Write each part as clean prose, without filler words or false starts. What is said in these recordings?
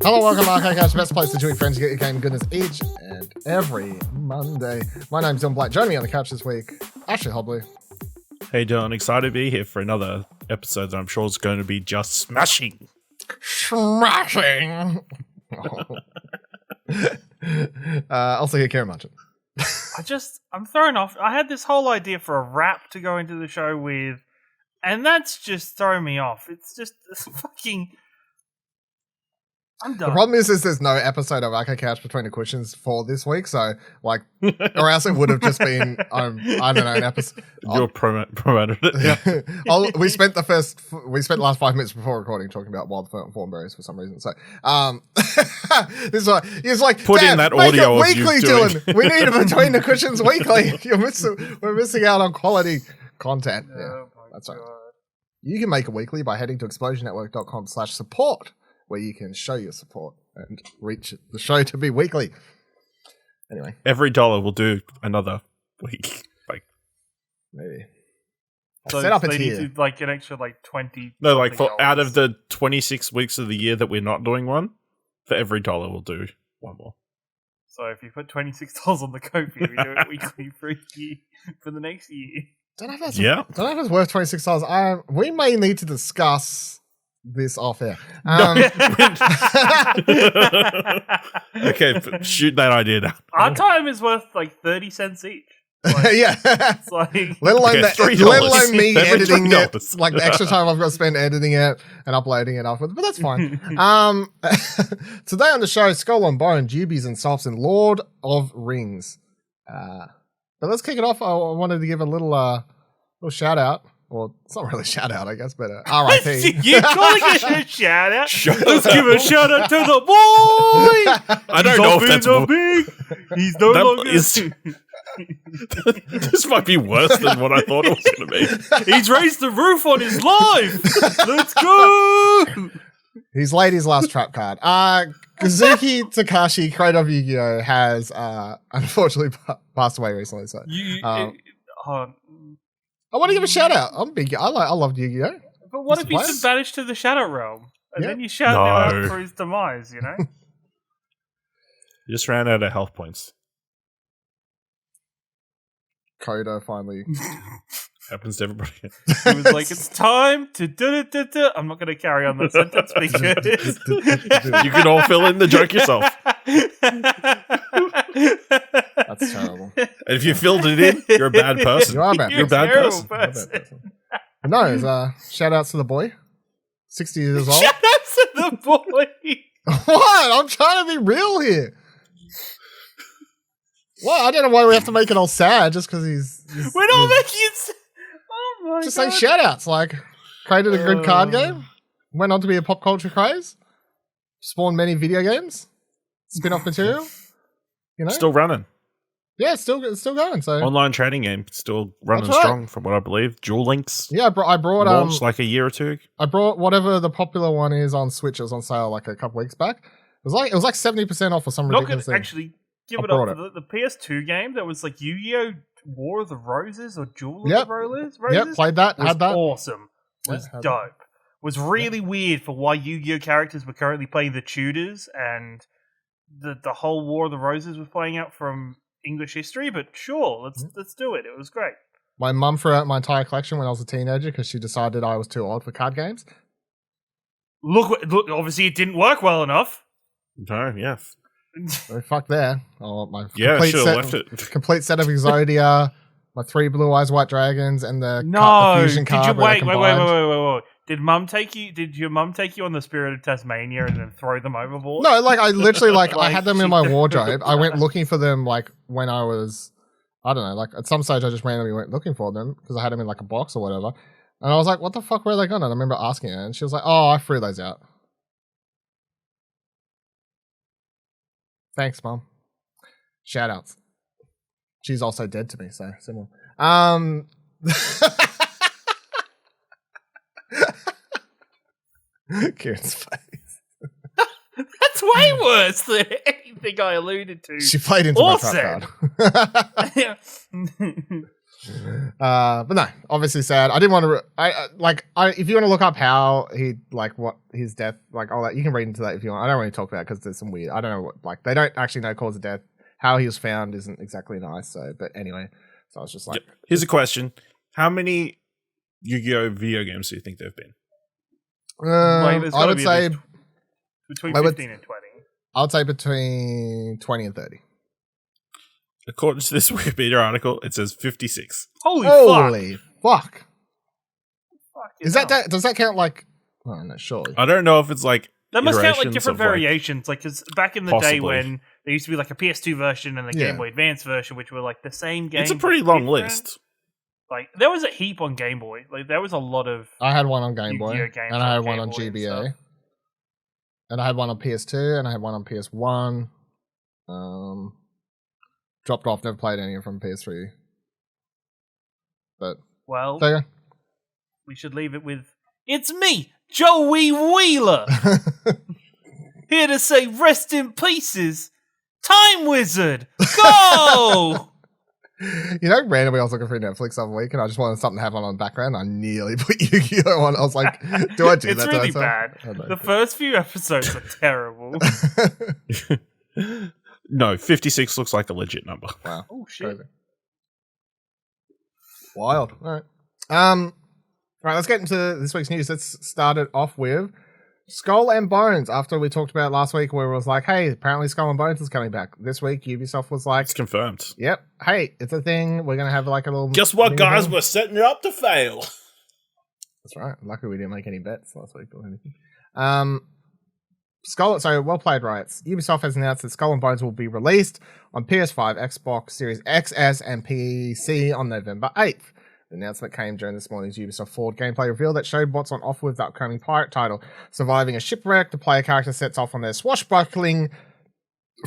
Hello, welcome to Arcade Couch, best place to join friends to get your game goodness each and every Monday. My name's John Black. Joining me on the couch this week, Ashley Hobley. Hey John, excited to be here for another episode that I'm sure is going to be just smashing. Smashing! Also here, Karen Marchant. I'm thrown off. I had this whole idea for a rap to go into the show with, and that's just thrown me off. It's fucking... I'm done. The problem is there's no episode of Arcade Couch between the cushions for this week, so, like, or else it would have just been, I don't know, an episode. You promoted it. Yeah. We spent the last 5 minutes before recording talking about wild thornberries for some reason. So, this is like, it's like, put in that audio of weekly, you doing. Dylan. We need a between the cushions weekly. We're missing out on quality content. Yeah, that's right. You can make a weekly by heading to explosionnetwork.com/support, where you can show your support and reach the show to be weekly. Anyway, every $1 will do another week. Like maybe. So set up a they tier. need to, like, an extra 20. No, like for out of the 26 weeks of the year that we're not doing one, for every $1 we'll do one more. So if you put $26 on the Ko-fi, we do it weekly for a year, for the next year. Don't know if it's worth $26. We may need to discuss this off air. Okay, shoot that idea down. Our time is worth like 30 cents each. Like, yeah. It's like, let alone me Every editing $3. it, like the extra time I've got to spend editing it and uploading it afterwards, but that's fine. Today on the show, Skull and Bone, Jubies and Softs, and Lord of Rings. But let's kick it off. I wanted to give a little shout out. Well, it's not really a shout out, I guess, but RIP. You're calling it a shout out? Let's give a shout out to the boy! I don't know if that's big. He's no longer... This might be worse than what I thought it was going to be. He's raised the roof on his life. Let's go. He's laid his last trap card. Kazuki Takahashi, creator of Yu-Gi-Oh, has unfortunately passed away recently. So I want to give a shout out. I love Yu-Gi-Oh. But what if he's been banished to the Shadow Realm? And then you shout him out for his demise, you know? You just ran out of health points. Coda finally Happens to everybody. He was like, it's time to do. I'm not going to carry on that sentence because you can all fill in the joke yourself. That's terrible. And if you filled it in, you're a bad person. You are a bad You're a bad person. No, it's shout outs to the boy. 60 years old. Shout outs to the boy. What? I'm trying to be real here. Well, I don't know why we have to make it all sad just because he's We're not making it sad. Oh my just God. saying shout outs. Like, created a good card game, went on to be a pop culture craze, spawned many video games, spin off material. You know? Still running. Yeah, it's still going. So Online trading game still running That's right. strong from what I believe. Duel Links. yeah, I brought Launched like a year or two. I brought whatever the popular one is on Switch. It was on sale like a couple weeks back. It was like 70% off or some Not ridiculous good. thing. Actually, give it brought up for the PS2 game that was like Yu-Gi-Oh! War of the Roses or Jewel of Yep. the Roses. Yep, played that. Was Had that. awesome. Was Yeah, had dope. Was really weird for why Yu-Gi-Oh! Characters were currently playing the Tudors and the whole War of the Roses was playing out from English history. But sure, let's do it. It was great. My mum threw out my entire collection when I was a teenager because she decided I was too old for card games. Look, obviously it didn't work well enough. No, yeah. So fuck there. Oh, my Yeah, complete should set, have left it. complete set of Exodia, my 3 Blue Eyes White Dragons, and the fusion Did card. you where they wait? combined. Did your mum take you on the Spirit of Tasmania and then throw them overboard? No, like I literally I Like, had them in my wardrobe. I went looking for them like when I was, I don't know, like at some stage I just randomly went looking for them because I had them in like a box or whatever. And I was like, what the fuck were they gone? And I remember asking her and she was like, oh, I threw those out. Thanks, Mom. Shout outs. She's also dead to me, so similar. Kieran's face. That's way worse than anything I alluded to. She played into my trap card. But no, obviously sad. I didn't want to. If you want to look up how he what his death all that, you can read into that if you want. I don't want to talk about it because there's some weird. I don't know what they don't actually know cause of death. How he was found isn't exactly nice. So, but anyway, so I was just like, here's a question: how many Yu-Gi-Oh video games do you think there've been? I would say between 15 and 20. I would say between 20 and 30. According to this Wikipedia article, it says 56. Holy fuck. Does that that count oh no, surely. I don't know if it's that must count different of, variations, because back in the day when there used to be a PS2 version and the Game Boy Advance version, which were the same game. It's a pretty long list. There was a heap on Game Boy. There was a lot of. I had one on Game Boy, and I had one on GBA, and I had one on PS2, and I had one on PS1. Dropped off. Never played any from PS3. But we should leave it with it's me, Joey Wheeler, here to say rest in pieces, Time Wizard. Go. Randomly I was looking through Netflix the other week and I just wanted something to have on the background. I nearly put Yu-Gi-Oh on. I was like, do I do it's that? It's really bad. The first few episodes are terrible. No, 56 looks like a legit number. Wow. Oh, shit. Crazy. Wild. All right. Let's get into this week's news. Let's start it off with Skull and Bones. After we talked about it last week where it was like, hey, apparently Skull and Bones is coming back. This week, Ubisoft was like... It's confirmed. Yep. Hey, it's a thing. We're going to have a little... Guess what, guys? We're setting it up to fail. That's right. Luckily, we didn't make any bets last week or anything. WellPlayed writes, Ubisoft has announced that Skull and Bones will be released on PS5, Xbox Series XS, and PC on November 8th. The announcement came during this morning's Ubisoft Forward gameplay reveal that showed what's on offer with the upcoming pirate title. Surviving a shipwreck, the player character sets off on their swashbuckling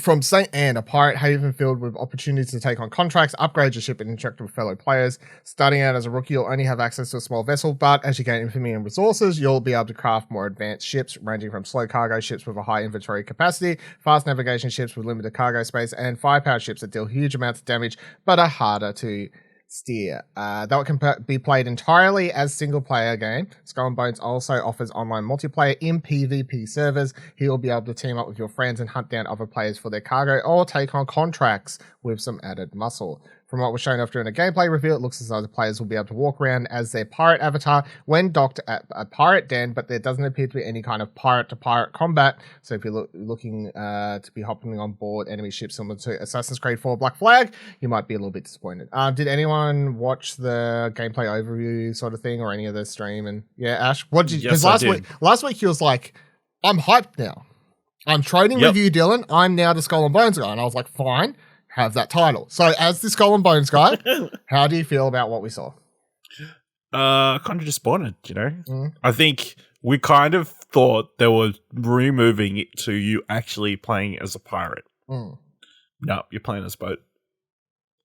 from St. Anne, a pirate haven filled with opportunities to take on contracts, upgrade your ship, and interact with fellow players. Starting out as a rookie, you'll only have access to a small vessel, but as you gain infamy and resources, you'll be able to craft more advanced ships, ranging from slow cargo ships with a high inventory capacity, fast navigation ships with limited cargo space, and firepower ships that deal huge amounts of damage, but are harder to steer. That can be played entirely as single-player game. Skull and Bones also offers online multiplayer in PvP servers. You'll be able to team up with your friends and hunt down other players for their cargo or take on contracts with some added muscle. From what was shown off during the gameplay reveal, it looks as though the players will be able to walk around as their pirate avatar when docked at a pirate den, but there doesn't appear to be any kind of pirate-to-pirate combat. So if you're looking to be hopping on board enemy ships similar to Assassin's Creed 4 Black Flag, you might be a little bit disappointed. Did anyone watch the gameplay overview sort of thing or any of the stream? And yeah, Ash, what did you? Because last week he was like, "I'm hyped now. I'm trading with you, Dylan. I'm now the Skull and Bones guy," and I was like, "Fine." Have that title. So, as the Skull and Bones guy, how do you feel about what we saw? Kind of disappointed, I think we kind of thought they were removing it to you actually playing as a pirate. No, you're playing as a boat.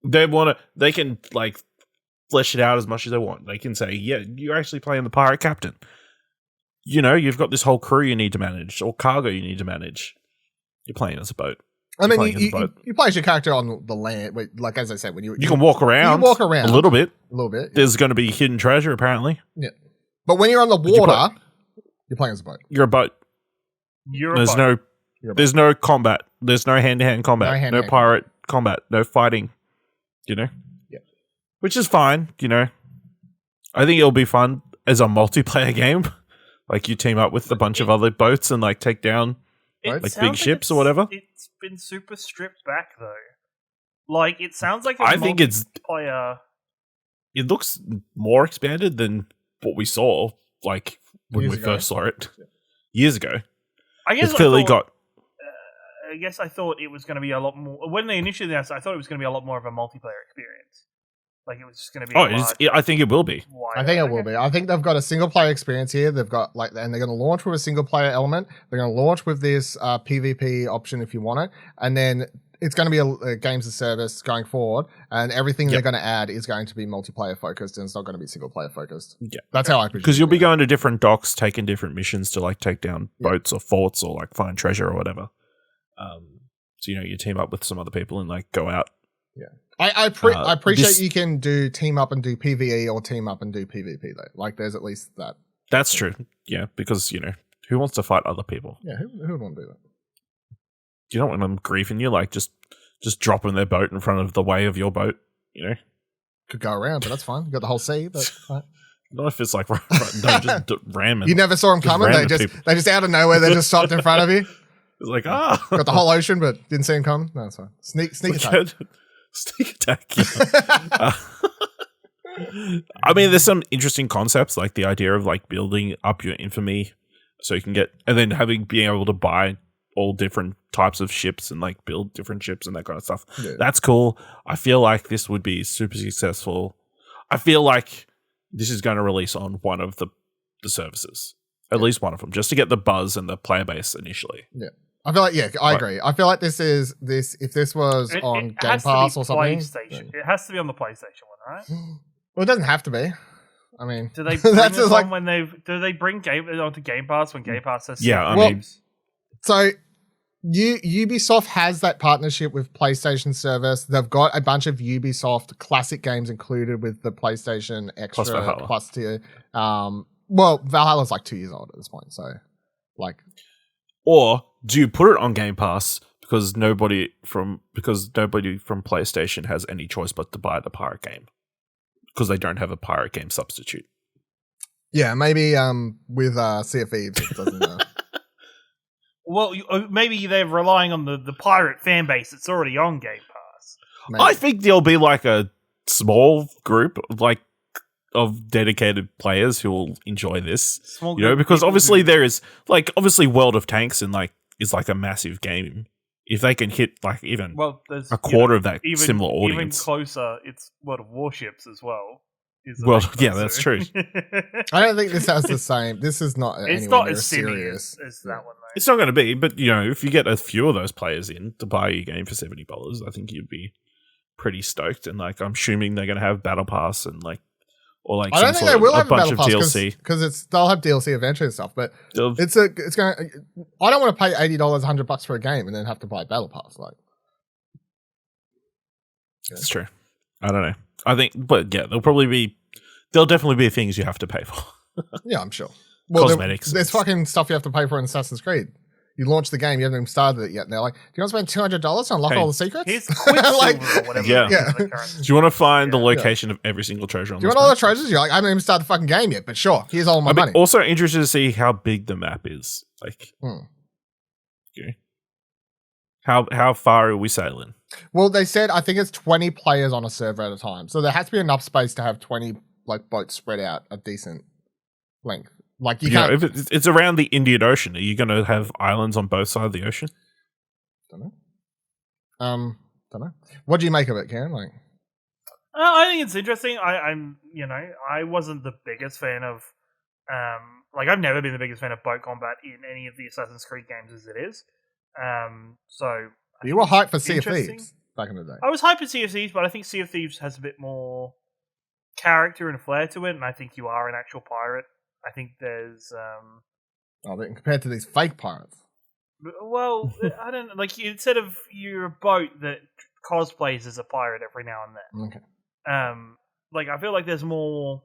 They can flesh it out as much as they want. They can say, yeah, you're actually playing the pirate captain. You've got this whole crew you need to manage or cargo you need to manage. You're playing as a boat. I mean, you play as your character on the land. As I said, when you can walk around. You walk around a little bit. Yeah. There's going to be hidden treasure, apparently. Yeah, but when you're on the water, you're playing as a boat. You're a boat. There's no combat. There's no hand-to-hand combat. No pirate combat. No fighting. Yeah, which is fine. I think it'll be fun as a multiplayer game. You team up with a bunch of other boats and take down. Big ships or whatever. It's been super stripped back though. It sounds like I think it's player. It looks more expanded than what we saw when we first saw it years ago. I guess it's clearly got. I guess I thought it was going to be a lot more when they initially announced. I thought it was going to be a lot more of a multiplayer experience. It was just going to be. I think it will be. I think it will be. I think they've got a single player experience here. They've got and they're going to launch with a single player element. They're going to launch with this PvP option if you want it, and then it's going to be a games of service going forward. And everything they're going to add is going to be multiplayer focused, and it's not going to be single player focused. Yeah, that's how I presume. Because you'll be going to different docks, taking different missions to take down boats or forts or find treasure or whatever. So you team up with some other people and go out Yeah. I appreciate you can do team up and do PvE or team up and do PvP though. Like there's at least that. That's true. Yeah, because who wants to fight other people? Yeah, who would want to do that? You don't want them griefing you, like just dropping their boat in front of the way of your boat. Could go around, but that's fine. You got the whole sea, but right. Not if it's like just ramming. You never saw them coming. They just out of nowhere. They just stopped in front of you. It's like got the whole ocean, but didn't see him coming. No, it's fine. Sneak attack. Sneak attack. Yeah. I mean, there's some interesting concepts, like the idea of like building up your infamy, so you can get, and then being able to buy all different types of ships and like build different ships and that kind of stuff. Yeah. That's cool. I feel like this would be super successful. I feel like this is going to release on one of the services, at least one of them, just to get the buzz and the player base initially. Yeah. I feel like, I agree. I feel like if this was on Game Pass or something. It has to be on the PlayStation one, right? Well, it doesn't have to be. I mean, do they bring this on when do they bring onto Game Pass when Game Pass has So Ubisoft has that partnership with PlayStation Service. They've got a bunch of Ubisoft classic games included with the PlayStation Extra Plus tier. Well, Valhalla's like 2 years old at this point, so like. Or do you put it on Game Pass because nobody from PlayStation has any choice but to buy the pirate game because they don't have a pirate game substitute? Yeah, maybe with Sea of Thieves it doesn't. Well, maybe they're relying on the pirate fan base that's already on Game Pass. Maybe. I think there'll be like a small group of dedicated players who will enjoy this, because obviously there is obviously World of Tanks and is like a massive game. If they can hit even a quarter of that similar audience, even closer, it's World of Warships as well. Yeah, that's true. I don't think this has the same. This is not. It's not as serious as that one. Though. It's not going to be, but if you get a few of those players in to buy your game for $70, I think you'd be pretty stoked. And I'm assuming they're going to have Battle Pass and I don't think they will have a bunch of DLC because they'll have DLC eventually and stuff. But it's going. I don't want to pay $80, $100 for a game and then have to buy Battle Pass. It's true. I don't know. I think, but yeah, there'll definitely be things you have to pay for. Yeah, I'm sure. Well, cosmetics. There's fucking stuff you have to pay for in Assassin's Creed. You launch the game, you haven't even started it yet. And they're like, do you want to spend $200 to unlock all the secrets? Here's Quicksilver or whatever. Yeah. Do you want to find the location of every single treasure on Do you want all the treasures? You're like, I haven't even started the fucking game yet, but sure, here's all my money. I'm also interested to see how big the map is. Okay. How far are we sailing? Well, they said I think it's 20 players on a server at a time, so there has to be enough space to have 20 boats spread out a decent length. You can't. If it's around the Indian Ocean, are you going to have islands on both sides of the ocean? Don't know. What do you make of it, Karen? I think it's interesting. I wasn't the biggest fan of I've never been the biggest fan of boat combat in any of the Assassin's Creed games as it is. So you were hyped for Sea of Thieves back in the day. I was hyped for Sea of Thieves, but I think Sea of Thieves has a bit more character and flair to it, and I think you are an actual pirate. I think there's compared to these fake pirates. Well, I don't instead of you're a boat that cosplays as a pirate every now and then. Okay. I feel like there's more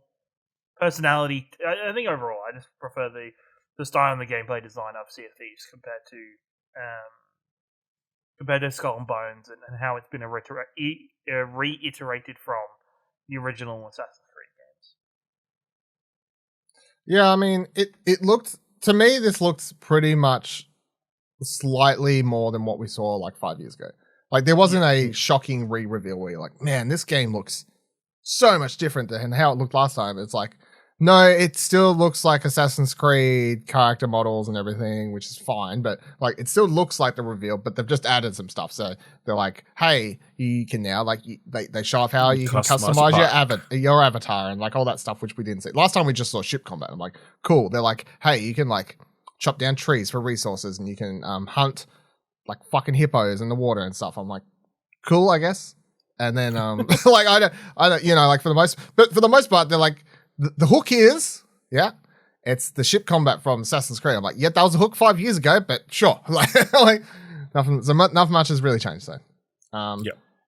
personality. I think overall, I just prefer the style and the gameplay design of Sea of Thieves compared to Skull and Bones and how it's been reiterated from the original Assassin's Creed games. Yeah, I mean, it looked to me. This looks pretty much slightly more than what we saw 5 years ago. There wasn't a shocking re-reveal where you're like, man, this game looks so much different than how it looked last time. It's no, it still looks like Assassin's Creed character models and everything, which is fine, but it still looks like the reveal, but they've just added some stuff. So they're like, hey, you can now they show off how you can customize your avatar and all that stuff, which we didn't see. Last time we just saw ship combat. I'm like, cool. They're like, hey, you can chop down trees for resources and you can hunt fucking hippos in the water and stuff. I'm like, cool, I guess. And then I don't for the most part, they're like, the hook is, it's the ship combat from Assassin's Creed. I'm like, yeah, that was a hook 5 years ago, but sure. Nothing much has really changed though.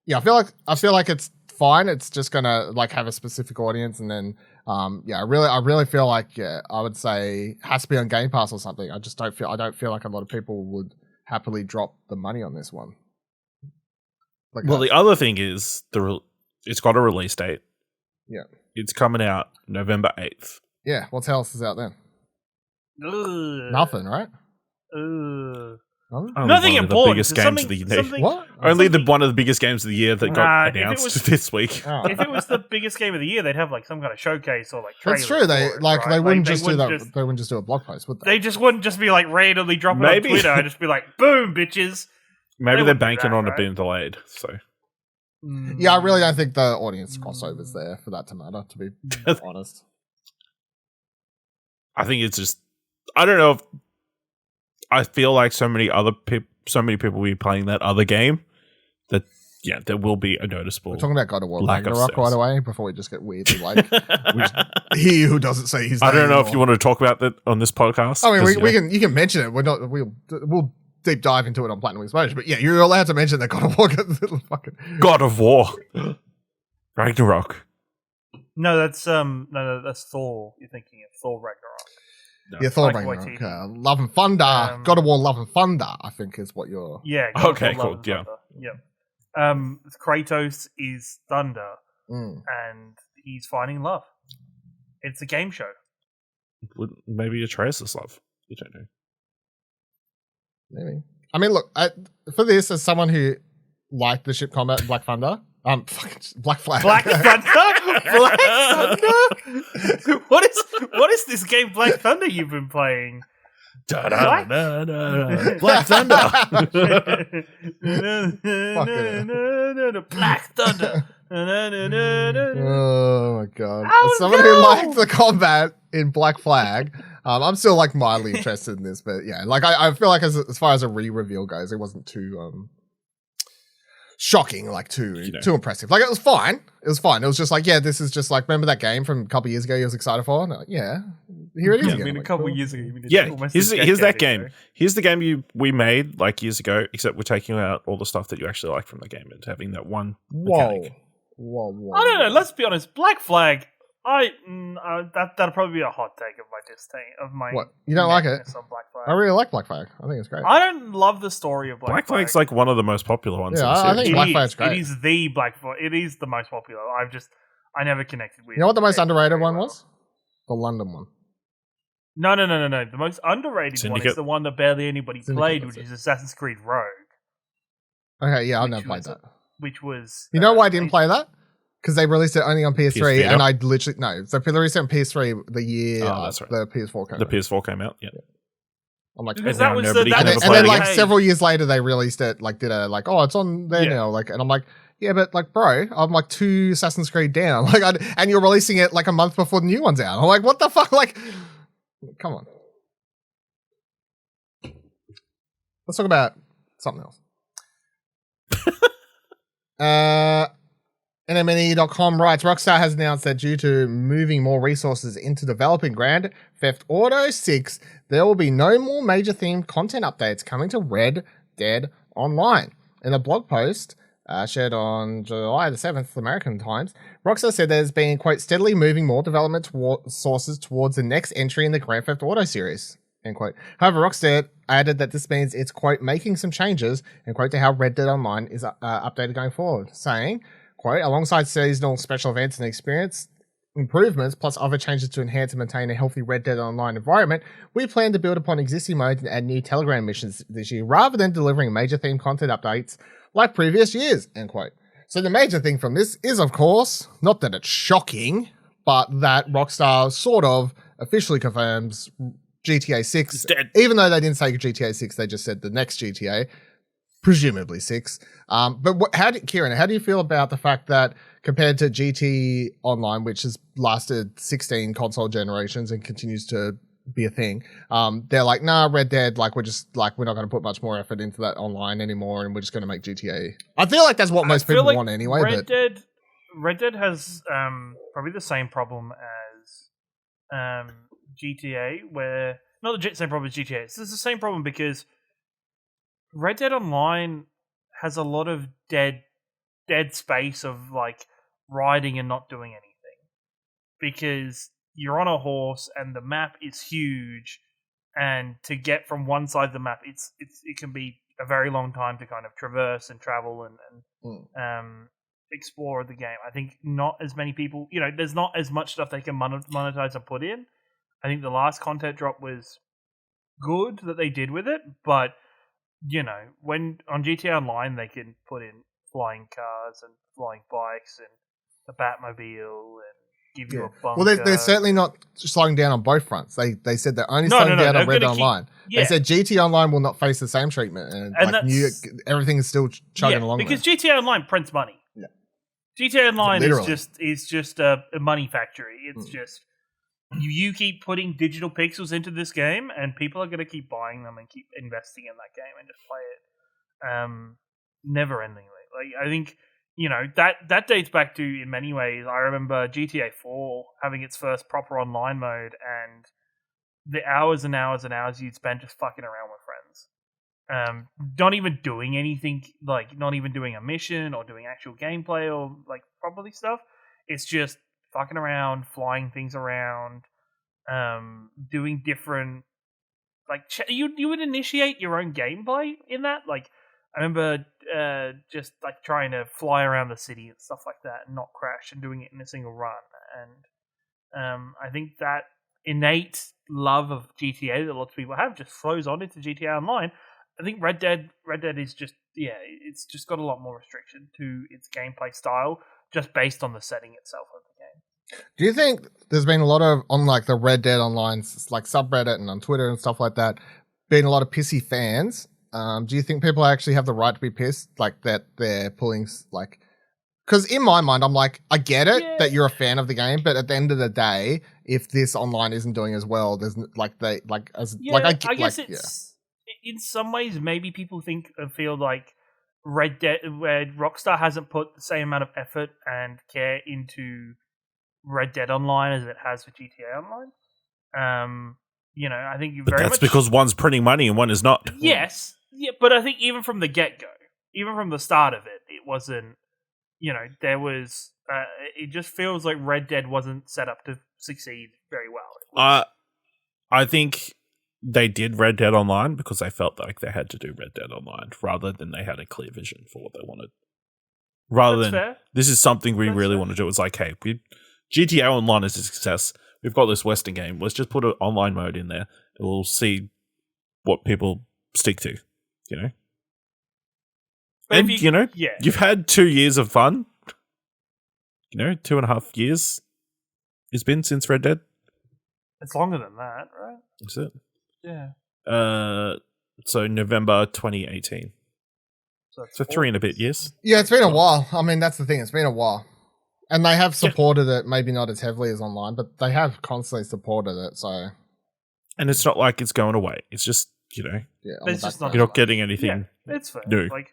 yeah, I feel like it's fine. It's just gonna like have a specific audience, and then I really feel like I would say it has to be on Game Pass or something. I don't feel like a lot of people would happily drop the money on this one. Like, well, the other thing is it's got a release date. Yeah, it's coming out November 8th. Yeah, what else is out then? Nothing, right? Nothing important. Biggest games of the year. What? Only one of the biggest games of the year that got announced this week. Oh. If it was the biggest game of the year, they'd have like some kind of showcase or like trailer. That's true. They right? wouldn't just do that. They wouldn't just do a blog post, would they? They just wouldn't just be like randomly dropping it on Twitter and just be like, "Boom, bitches." Maybe they're banking on it being delayed. So yeah, I really don't think the audience crossover's there for that to matter. To be honest, I think it's just I don't know if I feel like so many people will be playing that other game that there will be a noticeable. We're talking about God of War lack Ragnarok right away before we just get weirdly like he who doesn't say his name. I don't know if you want to talk about that on this podcast. I mean, you can mention it. We'll deep dive into it on Platinum Exposure, but yeah, you're allowed to mention that God of War. Fucking God of War Ragnarok. No, that's that's Thor. You're thinking of Thor Ragnarok. No. Yeah, Thor Ragnarok. Love and Thunder. God of War Love and Thunder, I think is what you're... Yeah. Okay, cool. Yeah. Kratos is Thunder, and he's finding love. It's a game show. Maybe Atreus is love. You don't know. Maybe. I mean, look, for this, as someone who liked the ship combat in Black Thunder... Black Flag. Black Thunder? Black Thunder? What is this game Black Thunder you've been playing? Black Thunder. Black Thunder. Oh my god. As someone who liked the combat in Black Flag, I'm still like mildly interested in this, but yeah, like I feel like as far as a re-reveal goes, it wasn't too shocking, like too impressive. Like it was fine. It was just like, yeah, this is just like, remember that game from a couple of years ago you was excited for? And like, yeah, here it is again. I mean, a couple of years ago. Here's that game. Here's the game we made like years ago, except we're taking out all the stuff that you actually like from the game and having that one mechanic. Whoa. I don't know. Let's be honest. Black Flag, that'll probably be a hot take of my disdain of my. What? You don't like it? On Black Flag. I really like Black Flag. I think it's great. I don't love the story of Black Flag. Flag's like one of the most popular ones. Yeah, I think Black Flag's great. It is the Black Flag. It is the most popular. I never connected with. You know what the most underrated one was? The London one. No. The most underrated one is the one that barely anybody played, which is Assassin's Creed Rogue. Okay, yeah, I've never played that. Which was... You know why I didn't play that? Because they released it only on PS3, and I literally... No, so they released it on PS3 the year that's right. the PS4 came out. The PS4 came out, yeah. I'm like... Because that was and then like several years later, they released it, like did a like, oh, it's on there now, like, and I'm like, yeah, but like, bro, I'm like 2 Assassin's Creed down, like, and you're releasing it like a month before the new one's out. I'm like, what the fuck, like, come on. Let's talk about something else. NMNE.com writes, Rockstar has announced that due to moving more resources into developing Grand Theft Auto 6, there will be no more major themed content updates coming to Red Dead Online. In a blog post shared on July the 7th, American Times, Rockstar said there's been, quote, steadily moving more development sources towards the next entry in the Grand Theft Auto series, end quote. However, Rockstar added that this means it's, quote, making some changes, end quote, to how Red Dead Online is updated going forward, saying, quote, alongside seasonal special events and experience improvements, plus other changes to enhance and maintain a healthy Red Dead Online environment, we plan to build upon existing modes and add new Telegram missions this year, rather than delivering major theme content updates like previous years, end quote. So the major thing from this is, of course, not that it's shocking, but that Rockstar sort of officially confirms GTA 6, even though they didn't say GTA 6, they just said the next GTA, presumably 6. But Kieran, how do you feel about the fact that compared to GT Online, which has lasted 16 console generations and continues to be a thing, they're like, nah, Red Dead, like we're not going to put much more effort into that online anymore, and we're just going to make GTA. I feel like that's what most people want anyway. Red Dead has probably the same problem as GTA, where not the same problem as GTA. It's the same problem because Red Dead Online has a lot of dead dead space of like riding and not doing anything, because you're on a horse and the map is huge, and to get from one side of the map, it can be a very long time to kind of traverse and travel and explore the game. I think not as many people, there's not as much stuff they can monetize and put in. I think the last content drop was good that they did with it, but when on GTA Online they can put in flying cars and flying bikes and the Batmobile and give you a bunker. Well, they're certainly not slowing down on both fronts. They said they're only slowing down on Red Online. They said GT Online will not face the same treatment, and everything is still chugging along. Because GTA Online prints money. Yeah, GTA Online is just a money factory. It's just you keep putting digital pixels into this game, and people are going to keep buying them and keep investing in that game and just play it never endingly. Like I think. That dates back to, in many ways, I remember GTA 4 having its first proper online mode, and the hours and hours and hours you'd spend just fucking around with friends. Not even doing anything, like not even doing a mission or doing actual gameplay or like properly stuff. It's just fucking around, flying things around, doing different, like you would initiate your own gameplay in that, like. I remember just like trying to fly around the city and stuff like that and not crash and doing it in a single run. And I think that innate love of GTA that lots of people have just flows on into GTA Online. I think Red Dead is just, it's just got a lot more restriction to its gameplay style just based on the setting itself of the game. Do you think there's been a lot of, on like the Red Dead Online, like subreddit and on Twitter and stuff like that, been a lot of pissy fans? Do you think people actually have the right to be pissed, like that they're pulling, like, because in my mind, I'm like, I get it that you're a fan of the game, but at the end of the day, if this online isn't doing as well, there's like I guess it's in some ways maybe people feel like Red Dead, where Rockstar hasn't put the same amount of effort and care into Red Dead Online as it has for GTA Online. I think that's because one's printing money and one is not. Yes. Yeah, but I think even from the get-go, even from the start of it, it wasn't, there was, it just feels like Red Dead wasn't set up to succeed very well. I think they did Red Dead Online because they felt like they had to do Red Dead Online rather than they had a clear vision for what they wanted. This is something we really want to do. It's like, hey, GTA Online is a success. We've got this Western game. Let's just put an online mode in there and we'll see what people stick to. And you've had 2 years of fun. 2.5 years it's been since Red Dead. It's longer than that, right? That's it. Yeah. So November 2018. So 3 and a bit years. Yeah, it's been a while. I mean, that's the thing. It's been a while. And they have supported it, maybe not as heavily as online, but they have constantly supported it, so. And it's not like it's going away. It's just, it's just you're not getting anything it's fair. new. Like,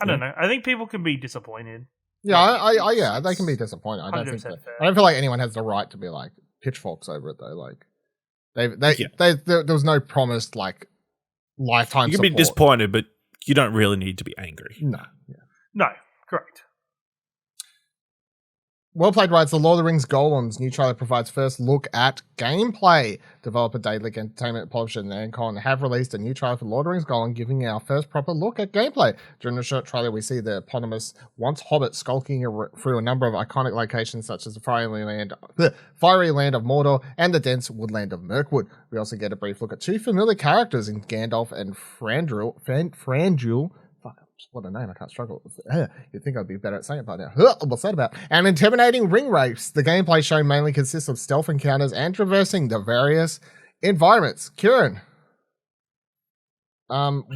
I don't know. I think people can be disappointed. Yeah, they can be disappointed. I don't feel like anyone has the right to be like pitchforks over it though. Like, there was no promised like lifetime. You can be disappointed, but you don't really need to be angry. No, correct. WellPlayed writes, The Lord of the Rings Gollum's new trailer provides first look at gameplay. Developer Daedalic Entertainment, publisher Nancon have released a new trailer for Lord of the Rings Gollum, giving our first proper look at gameplay. During the short trailer, we see the eponymous once hobbit skulking through a number of iconic locations such as the fiery land of Mordor and the dense woodland of Mirkwood. We also get a brief look at two familiar characters in Gandalf and Frandril. What a name, I can't struggle with it. You'd think I'd be better at saying it by now. What's that about? An intimidating ring race. The gameplay show mainly consists of stealth encounters and traversing the various environments. Kieran,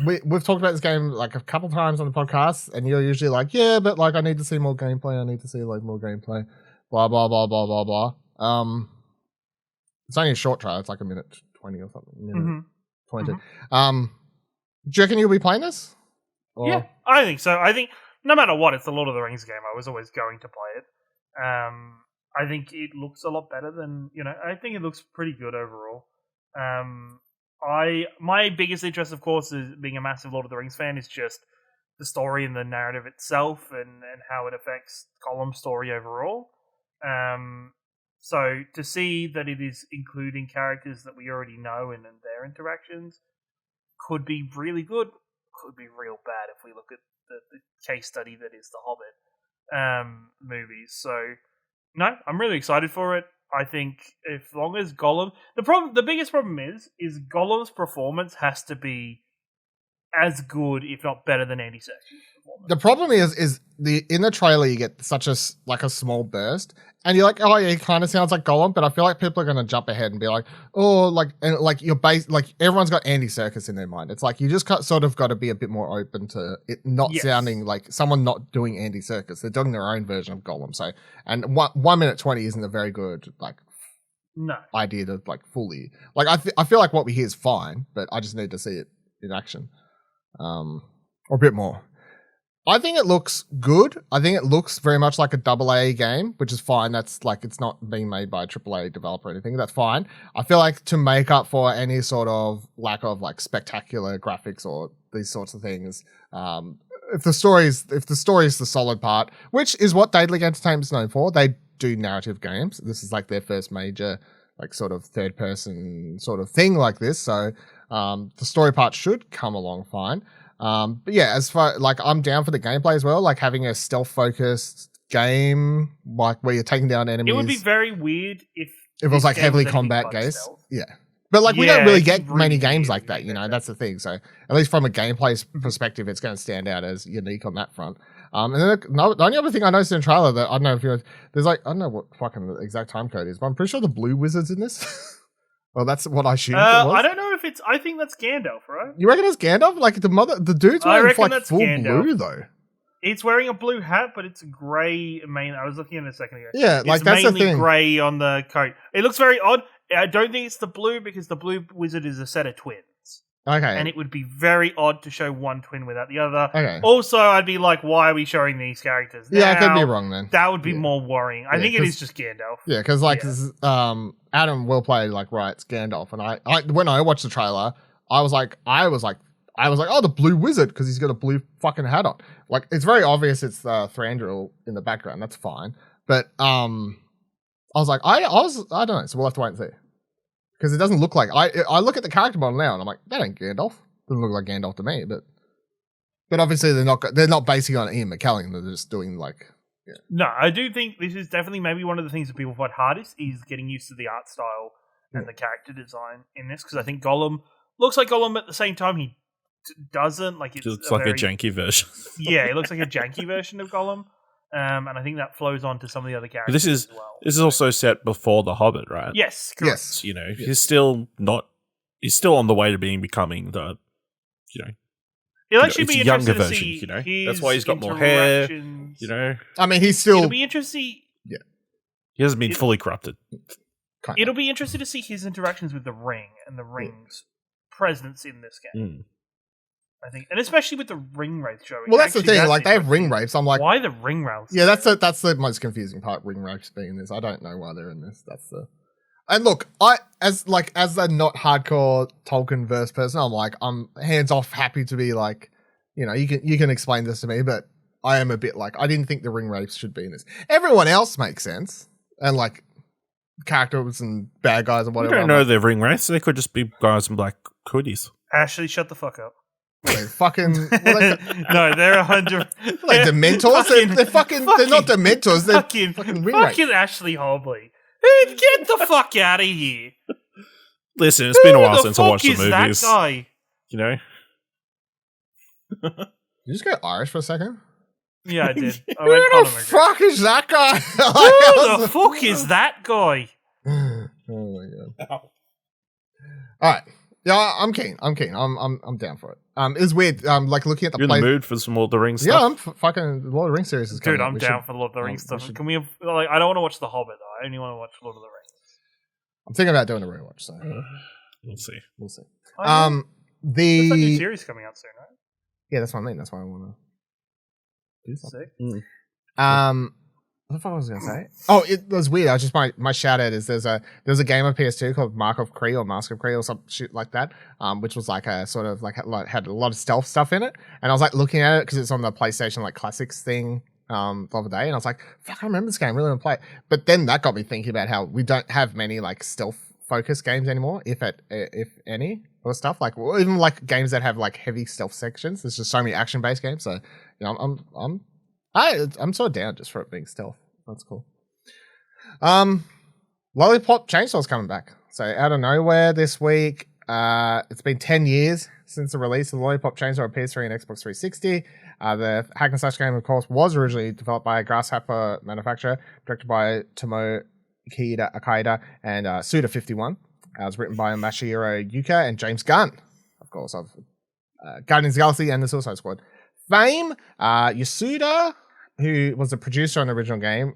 we've talked about this game like a couple times on the podcast, and you're usually like, yeah, but like I need to see more gameplay. I need to see like more gameplay. Blah, blah, blah, blah, blah, blah. It's only a short trial. It's like a minute 20 or something. Minute 20. Do you reckon you'll be playing this? Or? Yeah, I think so. I think no matter what, it's the Lord of the Rings game. I was always going to play it. I think it looks a lot better than, I think it looks pretty good overall. My biggest interest, of course, is being a massive Lord of the Rings fan, is just the story and the narrative itself, and how it affects Gollum's story overall. So to see that it is including characters that we already know and their interactions could be really good, could be real bad if we look at the case study that is the Hobbit movies. So no, I'm really excited for it. I think as long as Gollum, the biggest problem is Gollum's performance has to be as good, if not better, than Andy Serkis's performance. The problem is in the trailer you get such a small burst, and you're like, oh yeah, he kind of sounds like Gollum, but I feel like people are gonna jump ahead and be like, oh, like everyone's got Andy Serkis in their mind. It's like you just sort of got to be a bit more open to it not sounding like someone not doing Andy Serkis. They're doing their own version of Gollum. So, and 1 minute 20 isn't a very good idea to fully I feel like what we hear is fine, but I just need to see it in action. Or a bit more. I think it looks good. I think it looks very much like a AA game, which is fine. That's it's not being made by a AAA developer or anything. That's fine. I feel like to make up for any sort of lack of spectacular graphics or these sorts of things, if the story is the solid part, which is what Daedalic Entertainment is known for, they do narrative games. This is their first major sort of third person sort of thing like this. So the story part should come along fine. But yeah, as far I'm down for the gameplay as well, having a stealth focused game where you're taking down enemies. It would be very weird if it was heavily combat based. Yeah. But we don't really get many games like that, that's the thing. So at least from a gameplay perspective, it's going to stand out as unique on that front. And then the only other thing I noticed in the trailer that I don't know if there's I don't know what fucking the exact time code is, but I'm pretty sure the blue wizard's in this. Well, that's what I assumed it was. I don't know if I think that's Gandalf, right? You reckon it's Gandalf? The dude's wearing full Gandalf. blue though. It's wearing a blue hat, but it's grey main. I was looking at it a second ago. Yeah, it's that's the thing. mainly grey on the coat. It looks very odd. I don't think it's the blue because the blue wizard is a set of twins. Okay. And it would be very odd to show one twin without the other. Okay. Also, I'd be like, why are we showing these characters now? Yeah, I could be wrong then. That would be more worrying. I think it is just Gandalf. Yeah, because Adam WellPlayed writes Gandalf, and I when I watched the trailer, I was like, oh, the blue wizard because he's got a blue fucking hat on. It's very obvious it's Thranduil in the background. That's fine, but I was like, I don't know. So we'll have to wait and see. Because it doesn't look like I look at the character model now and I'm like, that ain't Gandalf. Doesn't look like Gandalf to me, but obviously they're not basing on Ian McKellen. They're just doing yeah. No, I do think this is definitely maybe one of the things that people find hardest is getting used to the art style and the character design in this, because I think Gollum looks like Gollum at the same time he doesn't. It looks like a janky version. Yeah, it looks like a janky version of Gollum. And I think that flows on to some of the other characters as well. This is also set before The Hobbit, right? Yes, correct. Yes. He's still on the way to becoming the, It'll actually be it's a younger interesting version, to see That's why he's got more hair, I mean, he's still... It'll be interesting... Yeah. He hasn't been fully corrupted. It'll be interesting to see his interactions with the ring and the ring's presence in this game. I think, and especially with the ring wraith showing. Well, that's the thing. They have ring wraiths. I'm like, why the ring wraiths? Yeah, that's the most confusing part. Ring wraiths being in this. I don't know why they're in this. And look, as a not hardcore Tolkien verse person, I'm hands off, happy to be you can explain this to me, but I am a bit I didn't think the ring wraiths should be in this. Everyone else makes sense, and characters and bad guys and whatever. We don't know they're ring wraiths. They could just be guys in black hoodies. Ashley, shut the fuck up. They're fucking no, they're 100 Dementors. They're not Dementors. They're fucking ring wraiths. Fucking Ashley Hobley. Get the fuck out of here. Listen, it's been a while since I watched the movies. That guy? Did you just go Irish for a second? Yeah, I did. Who the fuck is that guy? Who the fuck is that guy? Oh my god! All right, yeah, I'm keen. I'm down for it. It's weird. Looking at the. You're in the mood for some Lord of the Rings stuff. Yeah, I'm fucking Lord of the Rings series is coming. Dude, I'm down for the Lord of the Rings stuff. Can we have I don't want to watch The Hobbit though. I only want to watch Lord of the Rings. I'm thinking about doing a rewatch. So we'll see. There's a new series coming out soon, right? Yeah, that's what I mean. That's why I want to do something. Sick. What the fuck was I going to say? Oh, it was weird. I just my shout out is there's a game on PS2 called Mask of Kree or some shit like that, which was like a sort of like had a lot of stealth stuff in it, and I was like looking at it because it's on the PlayStation like classics thing the other day, and I was like, fuck, I remember this game, really want to play it. But then that got me thinking about how we don't have many like stealth focused games anymore, if any, or stuff like, or even like games that have like heavy stealth sections. There's just so many action based games, so you know I'm sort of down just for it being stealth. That's cool. Lollipop Chainsaw's coming back. So out of nowhere this week, it's been 10 years since the release of the Lollipop Chainsaw on PS3 and Xbox 360. The hack and slash game, of course, was originally developed by a Grasshopper manufacturer, directed by Tomo Akida and Suda51. It was written by Masahiro Yuka and James Gunn, of course, of Guardians of the Galaxy and the Suicide Squad fame. Yasuda, who was the producer on the original game,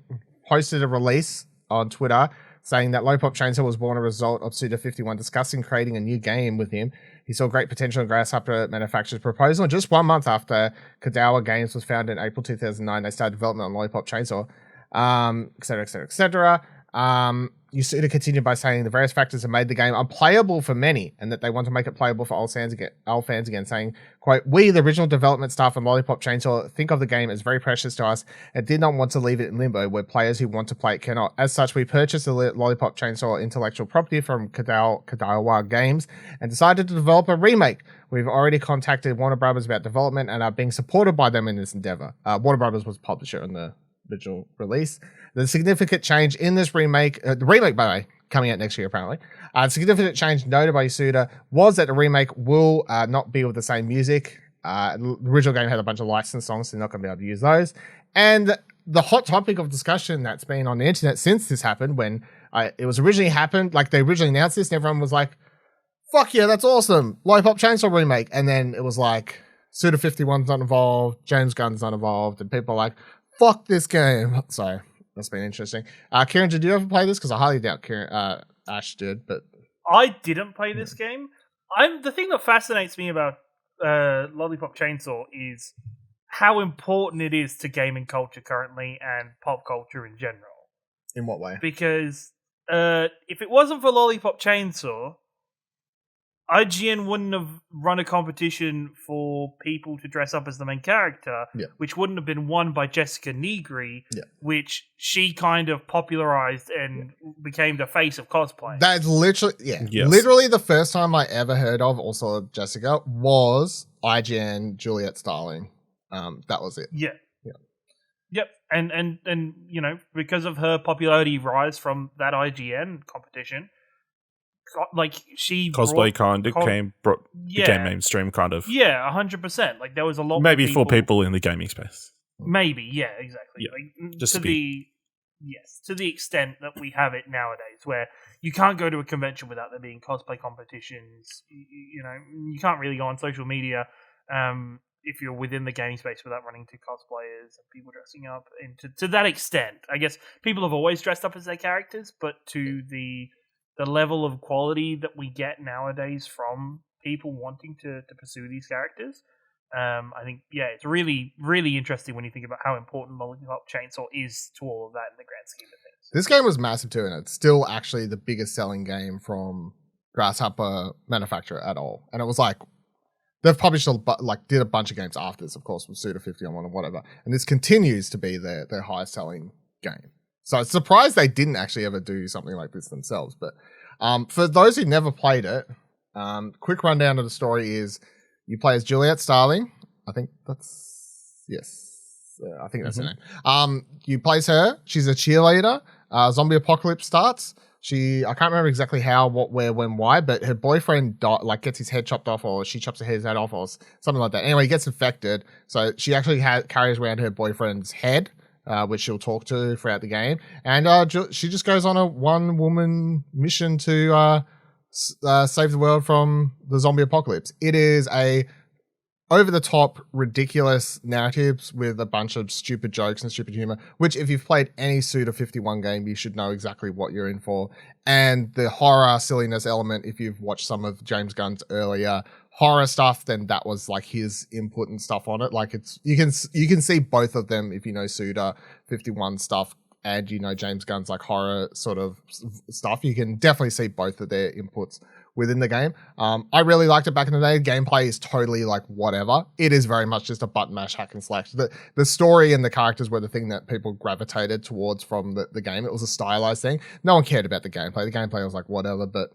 posted a release on Twitter saying that Lollipop Chainsaw was born as a result of Suda51 discussing creating a new game with him. He saw great potential in Grasshopper Manufacturer's proposal, and just 1 month after Kodawa Games was founded in April 2009, they started development on Lollipop Chainsaw, etc., etc., etc. Yasuda continued by saying the various factors have made the game unplayable for many, and that they want to make it playable for old fans again, saying, quote, "We, the original development staff on Lollipop Chainsaw, think of the game as very precious to us and did not want to leave it in limbo where players who want to play it cannot. As such, we purchased the Lollipop Chainsaw intellectual property from Kodawa Games and decided to develop a remake. We've already contacted Warner Brothers about development and are being supported by them in this endeavor." Warner Brothers was publisher in the original release. The significant change in this remake, the remake, by the way, coming out next year apparently, significant change noted by Yasuda was that the remake will not be with the same music. The original game had a bunch of licensed songs, so they're not going to be able to use those. And the hot topic of discussion that's been on the internet since this happened, when it was originally happened, like they originally announced this, and everyone was like, fuck yeah, that's awesome, Lollipop Chainsaw remake. And then it was like, Suda51's not involved, James Gunn's not involved, and people are like, fuck this game. So that's been interesting. Kieran, did you ever play this? Because I highly doubt Ash did, but I didn't play this game. The thing that fascinates me about Lollipop Chainsaw is how important it is to gaming culture currently and pop culture in general. In what way? Because if it wasn't for Lollipop Chainsaw, IGN wouldn't have run a competition for people to dress up as the main character, which wouldn't have been won by Jessica Negri, which she kind of popularized and became the face of cosplay. That's literally, literally the first time I ever heard of also Jessica was IGN Juliet Starling. That was it. Yep. And you know, because of her popularity rise from that IGN competition, like she cosplay became mainstream, kind of. 100%. Like there was a lot. Maybe for people in the gaming space. Maybe, exactly. Yeah. Like, just to the extent that we have it nowadays, where you can't go to a convention without there being cosplay competitions. You know, you can't really go on social media if you're within the gaming space without running into cosplayers and people dressing up. And to that extent, I guess people have always dressed up as their characters, but to the level of quality that we get nowadays from people wanting to pursue these characters, I think, it's really, really interesting when you think about how important Lollipop Chainsaw is to all of that in the grand scheme of things. This game was massive too, and it's still actually the biggest selling game from Grasshopper Manufacturer at all. And it was like, they've published did a bunch of games after this, of course, with Suda51 or whatever. And this continues to be their highest selling game. So it's surprised they didn't actually ever do something like this themselves. But for those who never played it, quick rundown of the story is you play as Juliet Starling. I think that's her name. You play as her. She's a cheerleader. Zombie apocalypse starts. I can't remember exactly how, what, where, when, why, but her boyfriend gets his head chopped off, or she chops his head off, or something like that. Anyway, he gets infected. So she actually carries around her boyfriend's head, which she'll talk to throughout the game. And she just goes on a one-woman mission to save the world from the zombie apocalypse. It is a over-the-top, ridiculous narratives with a bunch of stupid jokes and stupid humor, which if you've played any Suda51 game, you should know exactly what you're in for. And the horror silliness element, if you've watched some of James Gunn's earlier horror stuff, then that was like his input and stuff on it. Like it's you can see both of them if you know Suda 51 stuff and you know James Gunn's like horror sort of stuff. You can definitely see both of their inputs within the game. I really liked it back in the day. Gameplay is totally like whatever. It is very much just a button mash hack and slash. The story and the characters were the thing that people gravitated towards from the game. It was a stylized thing. No one cared about the gameplay. The gameplay was like whatever, but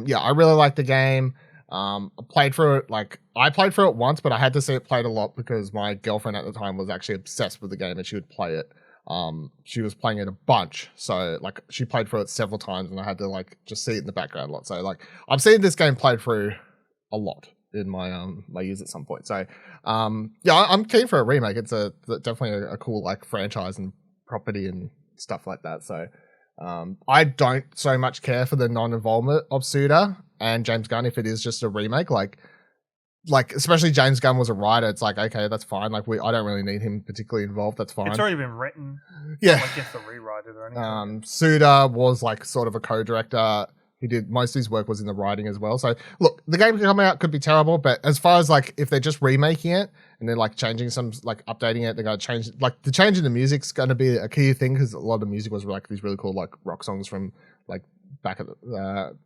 yeah, I really liked the game. I played through it once, but I had to see it played a lot because my girlfriend at the time was actually obsessed with the game and she would play it. She was playing it a bunch, so like she played through it several times and I had to like just see it in the background a lot. So like I've seen this game played through a lot in my my years at some point. So yeah, I'm keen for a remake. It's definitely a cool like franchise and property and stuff like that. So I don't so much care for the non-involvement of Suda and James Gunn if it is just a remake. Like especially James Gunn was a writer. It's like, okay, that's fine. Like I don't really need him particularly involved. That's fine. It's already been written. Yeah. Like you have to rewrite it or anything. Suda was like sort of a co-director. He did most of his work was in the writing as well. So look, the game could come out, could be terrible, but as far as like if they're just remaking it and they're like changing some, like updating it, they're going to change, like the change in the music's going to be a key thing because a lot of the music was like these really cool like rock songs from like back at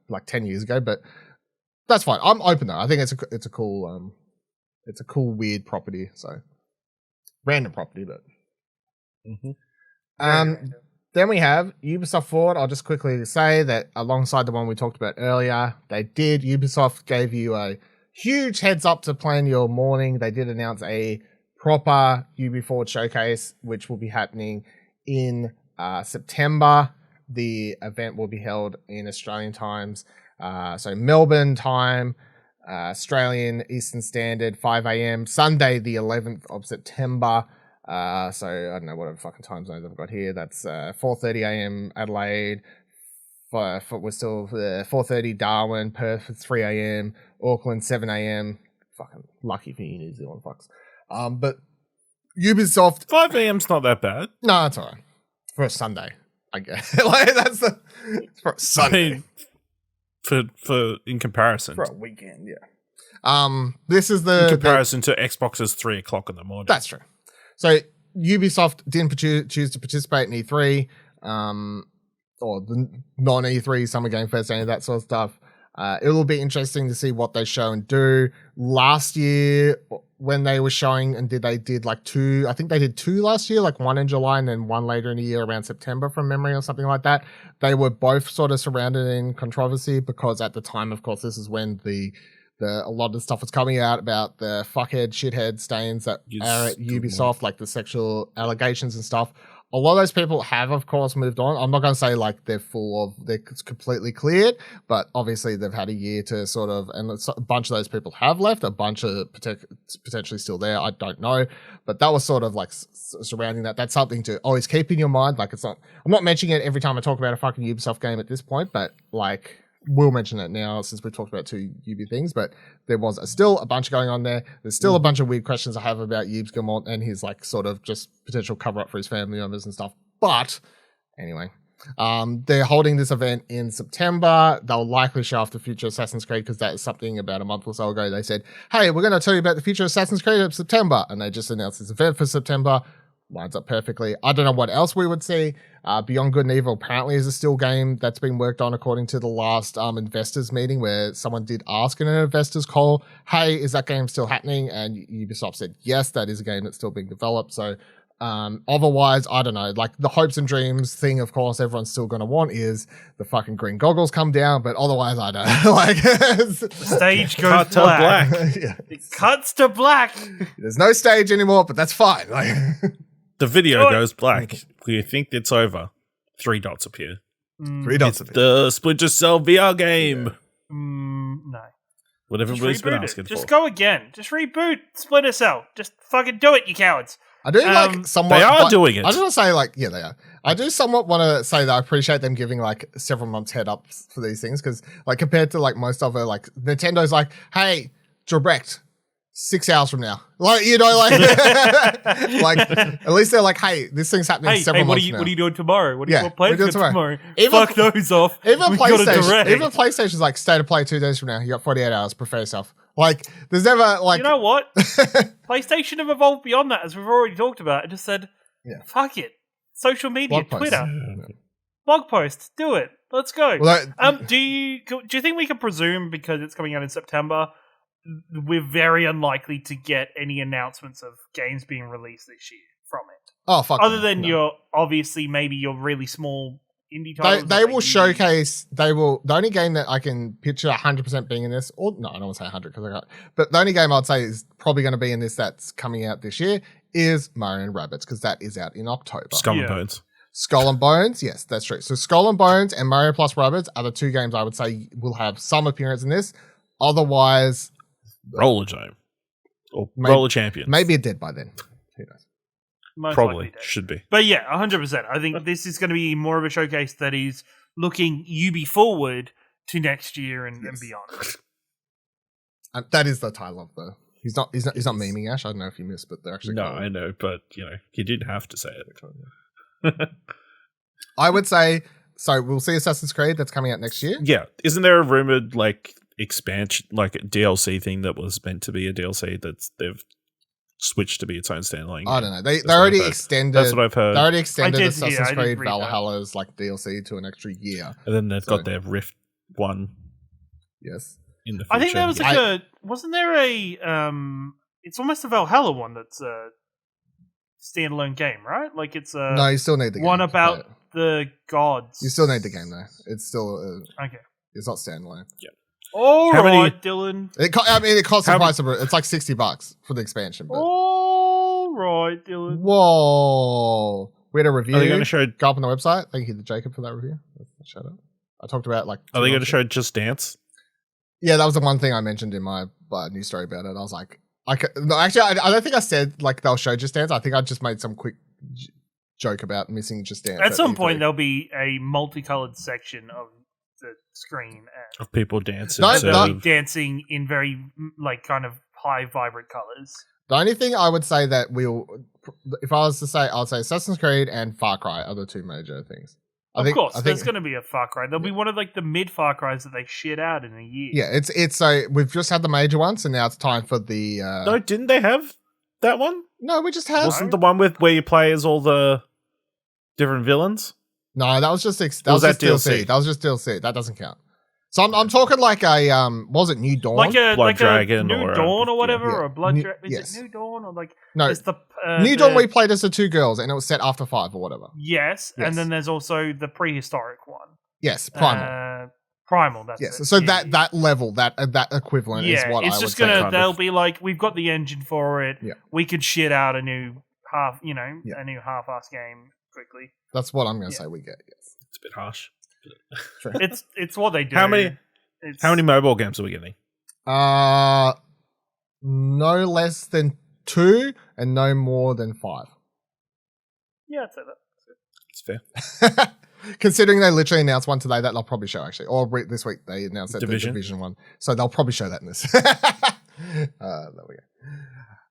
like 10 years ago, but that's fine. I'm open though. I think it's a cool weird property. So random property, but then we have Ubisoft Forward. I'll just quickly say that alongside the one we talked about earlier, Ubisoft gave you a huge heads up to plan your morning. They did announce a proper UbiForward showcase, which will be happening in September. The event will be held in Australian times. So Melbourne time, Australian Eastern Standard, 5 a.m, Sunday, the 11th of September. So I don't know whatever fucking time zones I've got here. That's 4:30 a.m. Adelaide. We're still 4:30 Darwin, Perth at 3 a.m, Auckland 7 a.m. Fucking lucky for you, New Zealand fucks. But Ubisoft 5 a.m.'s not that bad. No, it's alright for a Sunday, I guess. Like that's for a Sunday. I mean, for in comparison for a weekend, yeah. This is in comparison to Xbox's 3 o'clock in the morning. That's true. So Ubisoft didn't choose to participate in E3, or the non-E3 Summer Game Fest, any of that sort of stuff. It will be interesting to see what they show and do. Last year, when they were showing and they did like two, I think they did two last year, like one in July and then one later in the year around September from memory or something like that. They were both sort of surrounded in controversy because at the time, of course, this is when a lot of stuff was coming out about the fuckhead, shithead stains that are at Ubisoft, like the sexual allegations and stuff. A lot of those people have, of course, moved on. I'm not going to say like they're completely cleared, but obviously they've had a year to sort of, and a bunch of those people have left, a bunch of potentially still there. I don't know, but that was sort of like surrounding that. That's something to always keep in your mind. Like I'm not mentioning it every time I talk about a fucking Ubisoft game at this point, but like, we'll mention it now since we've talked about two Ubi things, but there was still a bunch going on there. There's still a bunch of weird questions I have about Yves Guillemot and his like sort of just potential cover up for his family members and stuff. But anyway, they're holding this event in September. They'll likely show off the future Assassin's Creed because that is something about a month or so ago. They said, hey, we're going to tell you about the future Assassin's Creed of September. And they just announced this event for September. Lines up perfectly. I don't know what else we would see. Beyond Good and Evil apparently is a still game that's been worked on according to the last investors meeting where someone did ask in an investors call, hey, is that game still happening? And Ubisoft said, yes, that is a game that's still being developed. So otherwise, I don't know. Like the hopes and dreams thing, of course, everyone's still going to want is the fucking green goggles come down. But otherwise, I don't know. Like the stage goes black. Yeah. It cuts to black. There's no stage anymore, but that's fine. Like the video goes black. You think it's over. 3 dots appear. 3 dots appear. The Splinter Cell VR game. Yeah. No. What everybody's been asking for. Just go again. Just reboot Splinter Cell. Just fucking do it, you cowards. I do like somewhat. They are doing it. I just want to say, like, yeah, they are. I do somewhat want to say that I appreciate them giving like several months head ups for these things because, like, compared to like most other, like, Nintendo's like, hey, direct 6 hours from now, like, you know, like, like at least they're like, hey, this thing's happening several months from now. What are you doing tomorrow? What are you playing tomorrow? Even, fuck those off. Even PlayStation's like state of play 2 days from now. You got 48 hours. Prepare yourself. Like, there's never like. You know what? PlayStation have evolved beyond that, as we've already talked about. And just said, fuck it, social media, Twitter, blog posts, do it. Let's go. Well, do you think we can presume, because it's coming out in September, we're very unlikely to get any announcements of games being released this year from it? Oh, fuck. Other than your really small indie titles. They will showcase. They will. The only game that I can picture 100% being in this, or no, I don't want to say 100 because I can't. But the only game I'd say is probably going to be in this that's coming out this year is Mario and Rabbids, because that is out in October. Skull and Bones. Skull and Bones, yes, that's true. So Skull and Bones and Mario plus Rabbids are the two games I would say will have some appearance in this. Otherwise, Roller Zone or Roller Champions. Maybe it did by then. Who knows? Most Probably should be. But yeah, 100%. I think this is going to be more of a showcase that is looking UbiForward to next year and beyond. That is the title of the. He's not memeing, Ash. I don't know if you missed, but they're actually. No, I know, but you didn't have to say it. I would say so. We'll see Assassin's Creed that's coming out next year. Yeah, isn't there a rumored expansion, a DLC thing that was meant to be a DLC that's they've switched to be its own standalone game? I don't know. They already extended. That's what I've heard. They already extended Assassin's Creed Valhalla's DLC to an extra year, and then they've got their Rift one. Yes. In the future. I think there was wasn't there a it's almost a Valhalla one that's a standalone game, right? Like it's a no, you still need the game. One about the gods. You still need the game though. It's still okay. It's not standalone. Yeah. All right, Dylan. It costs the price of it. It's like $60 for the expansion. But. All right, Dylan. Whoa. We had a review. Are they going to show? Go up on the website. Thank you to Jacob for that review. Shout out. I talked about Are they going to show Just Dance? Yeah, that was the one thing I mentioned in my news story about it. I was like, no, actually, I don't think I said they'll show Just Dance. I think I just made some quick joke about missing Just Dance. At some point, there'll be a multicolored section of the screen of people dancing. Dancing in very kind of high, vibrant colors. The only thing I would say that if I was to say, I'd say Assassin's Creed and Far Cry are the two major things. Of course, there's going to be a Far Cry. There'll be one of the mid Far Cries that they shit out in a year. Yeah, it's so we've just had the major one, so now it's time for the. No, didn't they have that one? No, we just had. Wasn't the one where you play as all the different villains? No, that was just DLC. That was just DLC. That doesn't count. So I'm talking like a was it New Dawn? Like a Dragon New Dawn or whatever, or a Blood Dragon. Is it New Dawn or no? It's the New Dawn we played as the two girls, and it was set after 5 or whatever. Yes, and then there's also the prehistoric one. Yes, Primal. Primal. That's it. So that level, that equivalent is what it's I just would say. They'll be like, we've got the engine for it. Yeah. We could shit out a new a new half-ass game quickly. That's what I'm going to say. We get. Yes, it's a bit harsh. It's what they do. How many mobile games are we getting? No less than 2 and no more than 5. Yeah, I'd say that. It's fair. Considering they literally announced one today that they'll probably show actually, or this week they announced that the Division one, so they'll probably show that in this. There we go.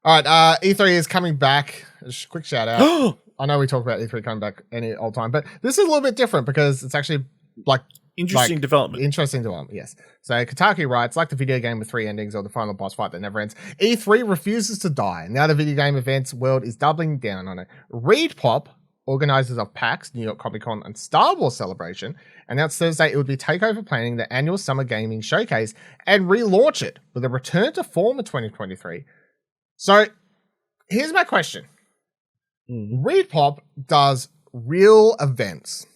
All right, E3 is coming back. Just a quick shout out. I know we talk about E3 coming back any old time, but this is a little bit different because it's actually Interesting development. Interesting development, yes. So Kotaku writes, like the video game with 3 endings or the final boss fight that never ends, E3 refuses to die. Now the video game events world is doubling down on it. ReedPop, organizers of PAX, New York Comic Con, and Star Wars Celebration, announced Thursday it would be takeover planning the annual Summer Gaming Showcase and relaunch it with a return to form in 2023. So here's my question. ReedPop does real events.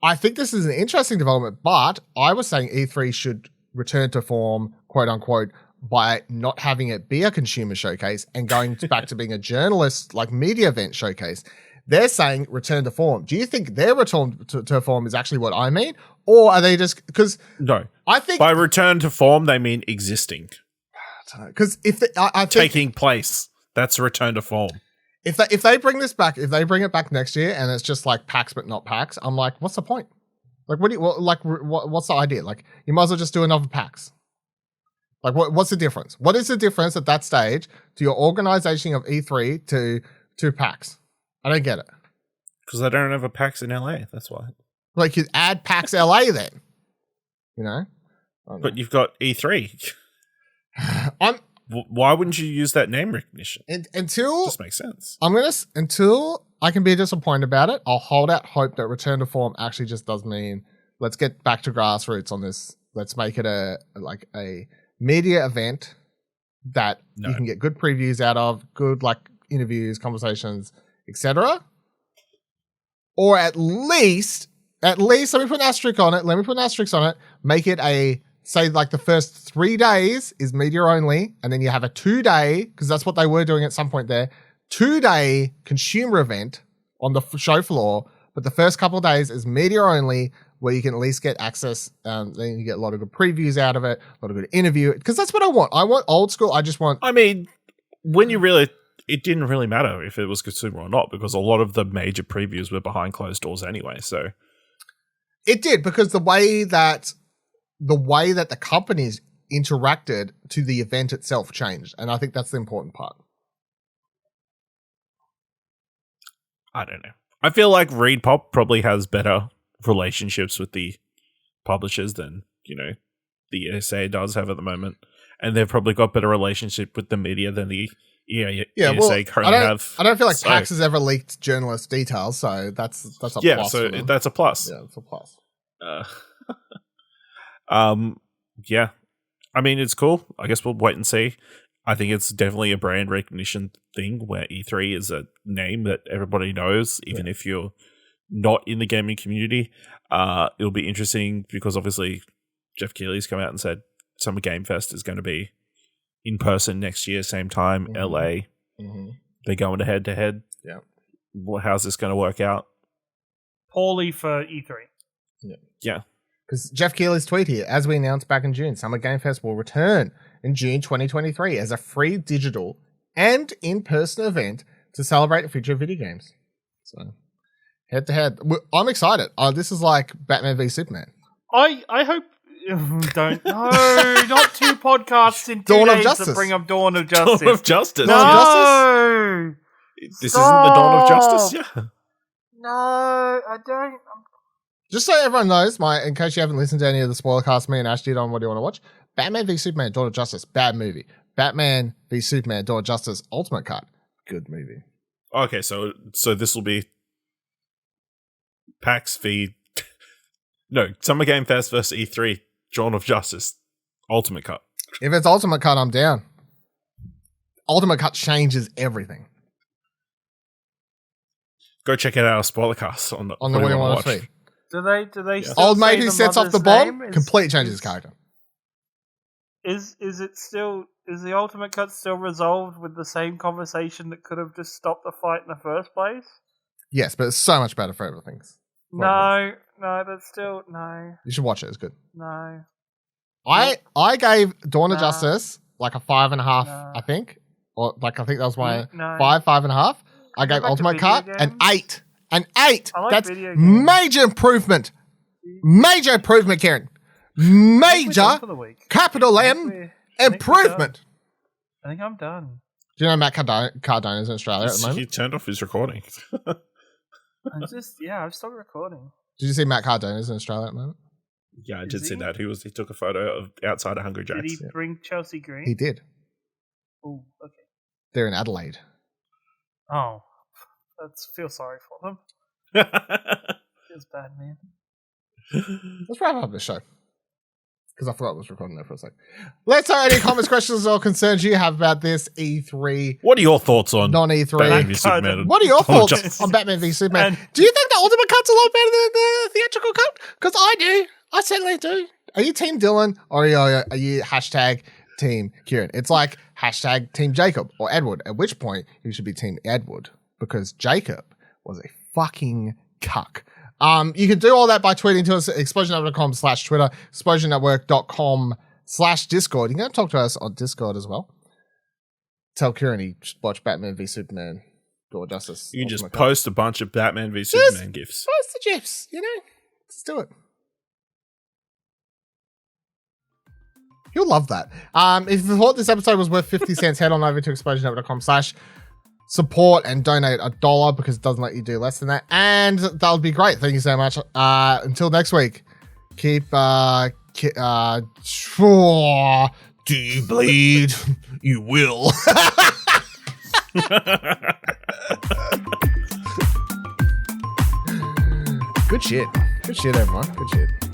I think this is an interesting development, but I was saying E3 should return to form, quote unquote, by not having it be a consumer showcase and going back to being a journalist, media event showcase. They're saying return to form. Do you think their return to form is actually what I mean? Or are they just, because no, I think by return to form, they mean existing. Because I think taking place, that's a return to form. If they bring this back, if they bring it back next year and it's just like PAX but not PAX, I'm like, what's the point? What's the idea? You might as well just do another PAX. What's the difference? What is the difference at that stage to your organization of E3 to PAX? I don't get it. Because they don't have a PAX in LA. That's why. You add PAX LA then. But you've got E3. I'm Why wouldn't you use that name recognition? until Just makes sense. until I can be disappointed about it. I'll hold out hope that return to form actually just does mean let's get back to grassroots on this. Let's make it a media event that you can get good previews out of, good like interviews, conversations, etc. Or at least let me put an asterisk on it. Make it say like the first 3 days is media only, and then you have a 2-day, because that's what they were doing at some point there, 2-day consumer event on the show floor, but the first couple of days is media only, where you can at least get access. Then you get a lot of good previews out of it, a lot of good interview, because that's what I want. I want old school. I mean, when you really, it didn't really matter if it was consumer or not, because a lot of the major previews were behind closed doors anyway. So it did, because the way that the companies interacted to the event itself changed, and I think that's the important part. I don't know. I feel like ReedPop probably has better relationships with the publishers than, the ESA does have at the moment. And they've probably got better relationship with the media than the ESA currently have. I don't feel like PAX has ever leaked journalist details, so that's a plus. Yeah, so that's a plus. Yeah, it's a plus. Yeah. I mean, it's cool. I guess we'll wait and see. I think it's definitely a brand recognition thing where E3 is a name that everybody knows, even if you're not in the gaming community. It'll be interesting because obviously Jeff Keighley's come out and said Summer Game Fest is going to be in person next year, same time, LA. Mm-hmm. They're going head to head. Yeah. How's this going to work out? Poorly for E3. Yeah. Because Jeff Keighley's tweet here, as we announced back in June, Summer Game Fest will return in June 2023 as a free digital and in-person event to celebrate the future of video games. So, head to head. I'm excited. This is like Batman v Superman. I hope... Don't... No, not 2 podcasts in 2 Dawn of days Justice. to bring up Dawn of Justice. Dawn of Justice. No! Dawn of Justice? This isn't the Dawn of Justice? Yeah. No, I don't... Just so everyone knows, in case you haven't listened to any of the spoiler casts me and Ash did on What Do You Want to Watch, Batman v Superman, Dawn of Justice, bad movie. Batman v Superman, Dawn of Justice, Ultimate Cut, good movie. Okay, so this will be PAX v... No, Summer Game Fest versus E3, Dawn of Justice, Ultimate Cut. If it's Ultimate Cut, I'm down. Ultimate Cut changes everything. Go check it out, our spoiler cast on the What Do You Want to Watch. Do they still Old mate say who the sets off the mother's bomb name? completely changes his character. Is the Ultimate Cut still resolved with the same conversation that could have just stopped the fight in the first place? Yes, but it's so much better for everything. No, that's still no. You should watch it. It's good. No. I gave Dawn of Justice like a 5.5, I think, or like I think that was my 5.5. I gave Ultimate Cut an 8. An 8. I like That's video games. major improvement. Major improvement, Karen. Major capital M improvement. I think I'm done. Do you know Matt Cardona's in Australia at the moment? He turned off his recording. I've stopped recording. Did you see Matt Cardona's in Australia at the moment? Yeah, I did see that. He took a photo of outside of Hungry Jack's. Did he bring Chelsea Green? He did. Oh, okay. They're in Adelaide. Oh, feel sorry for them. Feels bad, man. Let's wrap up this show. Because I forgot I was recording there for a sec. Let's know any comments, questions, or concerns you have about this E3. What are your thoughts on non-E3? Batman v Superman? What are your thoughts on Batman v Superman? Do you think the Ultimate Cut's a lot better than the theatrical cut? Because I do. I certainly do. Are you Team Dylan or are you hashtag Team Kieran? It's like hashtag Team Jacob or Edward, at which point you should be Team Edward because Jacob was a fucking cuck. You can do all that by tweeting to us at explosionnetwork.com/Twitter, explosionnetwork.com/Discord. You can talk to us on Discord as well. Tell Kieran he should watch Batman v Superman, Dawn of Justice. You can just post a bunch of Batman v Superman gifs. Post the gifs, Let's do it. You'll love that. If you thought this episode was worth 50 cents, head on over to explosionnetwork.com/support and donate $1 because it doesn't let you do less than that. And that would be great. Thank you so much. Until next week, keep Do you bleed? You will. Good shit. Good shit, everyone. Good shit.